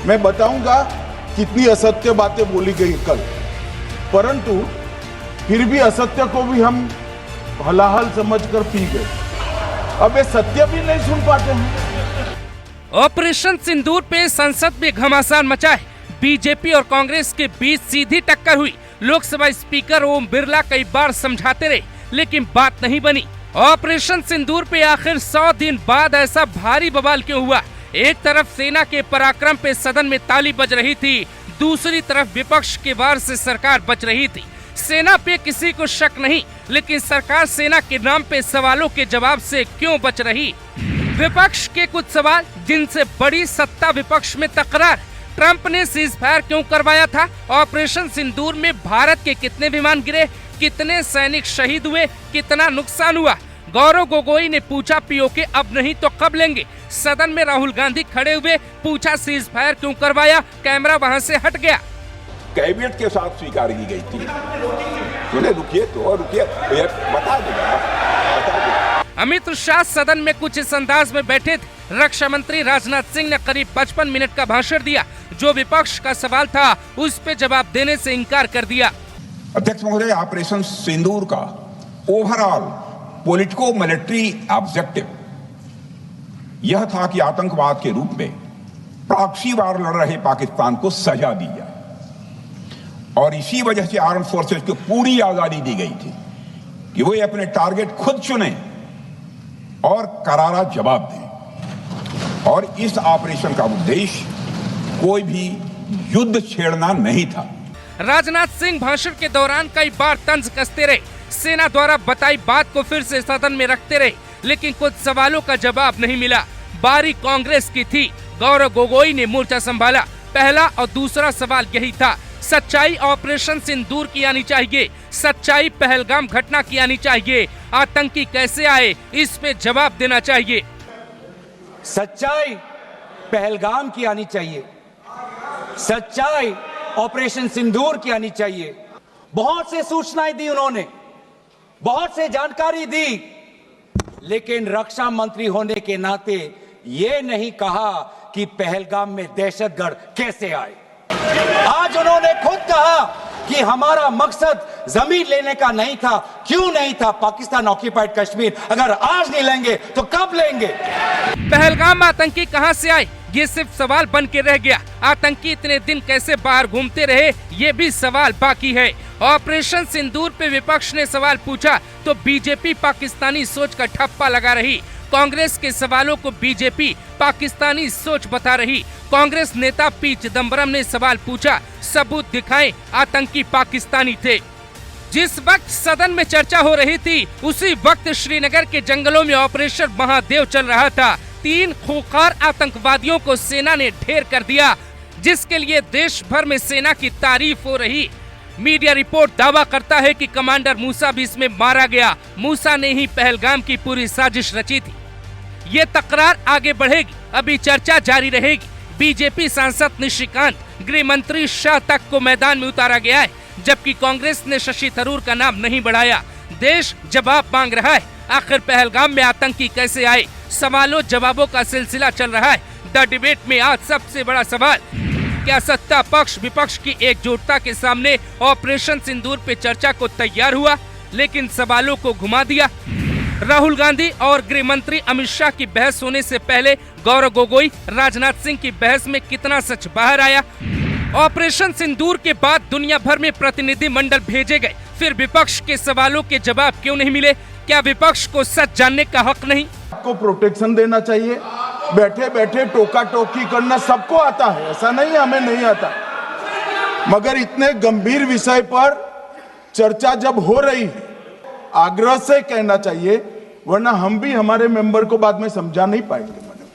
मैं बताऊंगा कितनी असत्य बातें बोली गई कल, परंतु फिर भी असत्य को भी हम हलाहल समझकर पी गए। अब ये सत्य भी नहीं सुन पाते हैं। ऑपरेशन सिंदूर पे संसद में घमासान मचा है। बीजेपी और कांग्रेस के बीच सीधी टक्कर हुई। लोकसभा स्पीकर ओम बिरला कई बार समझाते रहे, लेकिन बात नहीं बनी। ऑपरेशन सिंदूर पे आखिर 100 दिन बाद ऐसा भारी बवाल क्यों हुआ? एक तरफ सेना के पराक्रम पे सदन में ताली बज रही थी, दूसरी तरफ विपक्ष के वार से सरकार बच रही थी। सेना पे किसी को शक नहीं, लेकिन सरकार सेना के नाम पे सवालों के जवाब से क्यों बच रही? विपक्ष के कुछ सवाल, जिनसे बड़ी सत्ता विपक्ष में तकरार। ट्रंप ने सीज फायर क्यों करवाया था? ऑपरेशन सिंदूर में भारत के कितने विमान गिरे? कितने सैनिक शहीद हुए? कितना नुकसान हुआ? गौरव गोगोई ने पूछा पीओके अब नहीं तो कब लेंगे? सदन में राहुल गांधी खड़े हुए, पूछा सीज फायर क्यों करवाया? कैमरा वहां से हट गया। कैबिनेट के साथ स्वीकार की गई थी। रुकिए तो रुकिए, बता दूंगा। अमित शाह सदन में कुछ इस अंदाज में बैठे थे। रक्षा मंत्री राजनाथ सिंह ने करीब 55 मिनट का भाषण दिया। जो विपक्ष का सवाल था उस पे जवाब देने से इनकार कर दिया। अध्यक्ष महोदय, ऑपरेशन सिंदूर का ओवरऑल पॉलिटिको मिलिट्री ऑब्जेक्टिव यह था कि आतंकवाद के रूप में प्रॉक्सी वार लड़ रहे पाकिस्तान को सजा दी जाए, और इसी वजह से आर्म फोर्सेस को पूरी आजादी दी गई थी कि वो अपने टारगेट खुद चुने और करारा जवाब दें। और इस ऑपरेशन का उद्देश्य कोई भी युद्ध छेड़ना नहीं था। राजनाथ सिंह भाषण के दौरान कई बार तंज कसते रहे, सेना द्वारा बताई बात को फिर से सदन में रखते रहे, लेकिन कुछ सवालों का जवाब नहीं मिला। बारी कांग्रेस की थी। गौरव गोगोई ने मोर्चा संभाला। पहला और दूसरा सवाल यही था, सच्चाई ऑपरेशन सिंदूर की आनी चाहिए, सच्चाई पहलगाम घटना की आनी चाहिए। आतंकी कैसे आए, इस पे जवाब देना चाहिए। सच्चाई पहलगाम की आनी चाहिए, सच्चाई ऑपरेशन सिंदूर की आनी चाहिए। बहुत से सूचनाएं दी उन्होंने, बहुत से जानकारी दी, लेकिन रक्षा मंत्री होने के नाते ये नहीं कहा कि पहलगाम में दहशतगर्द कैसे आए। आज उन्होंने खुद कहा कि हमारा मकसद जमीन लेने का नहीं था। क्यों नहीं था? पाकिस्तान ऑक्यूपाइड कश्मीर अगर आज नहीं लेंगे तो कब लेंगे? पहलगाम आतंकी कहां से आए, ये सिर्फ सवाल बन के रह गया। आतंकी इतने दिन कैसे बाहर घूमते रहे, ये भी सवाल बाकी है। ऑपरेशन सिंदूर पे विपक्ष ने सवाल पूछा तो बीजेपी पाकिस्तानी सोच का ठप्पा लगा रही। कांग्रेस के सवालों को बीजेपी पाकिस्तानी सोच बता रही। कांग्रेस नेता पी चिदम्बरम ने सवाल पूछा, सबूत दिखाएं, आतंकी पाकिस्तानी थे। जिस वक्त सदन में चर्चा हो रही थी, उसी वक्त श्रीनगर के जंगलों में ऑपरेशन महादेव चल रहा था। 3 खूंखार आतंकवादियों को सेना ने ढेर कर दिया, जिसके लिए देश भर में सेना की तारीफ हो रही। मीडिया रिपोर्ट दावा करता है कि कमांडर मूसा भी इसमें मारा गया। मूसा ने ही पहलगाम की पूरी साजिश रची थी। ये तकरार आगे बढ़ेगी, अभी चर्चा जारी रहेगी। बीजेपी सांसद निशिकांत, गृह मंत्री शाह तक को मैदान में उतारा गया है, जबकि कांग्रेस ने शशि थरूर का नाम नहीं बढ़ाया। देश जवाब मांग रहा है। आखिर पहलगाम में आतंकी कैसे आए? सवालों जवाबों का सिलसिला चल रहा है। द डिबेट में आज सबसे बड़ा सवाल, क्या सत्ता पक्ष विपक्ष की एकजुटता के सामने ऑपरेशन सिंदूर पे चर्चा को तैयार हुआ, लेकिन सवालों को घुमा दिया? राहुल गांधी और गृह मंत्री अमित शाह की बहस होने से पहले गौरव गोगोई, राजनाथ सिंह की बहस में कितना सच बाहर आया? ऑपरेशन सिंदूर के बाद दुनिया भर में प्रतिनिधि मंडल भेजे गए, फिर विपक्ष के सवालों के जवाब क्यों नहीं मिले? क्या विपक्ष को सच जानने का हक नहीं? आपको प्रोटेक्शन देना चाहिए। बैठे बैठे टोका टोकी करना सबको आता है, ऐसा नहीं हमें नहीं आता, मगर इतने गंभीर विषय पर चर्चा जब हो रही है, आग्रह से कहना चाहिए, वरना हम भी हमारे मेंबर को बाद में समझा नहीं पाएंगे।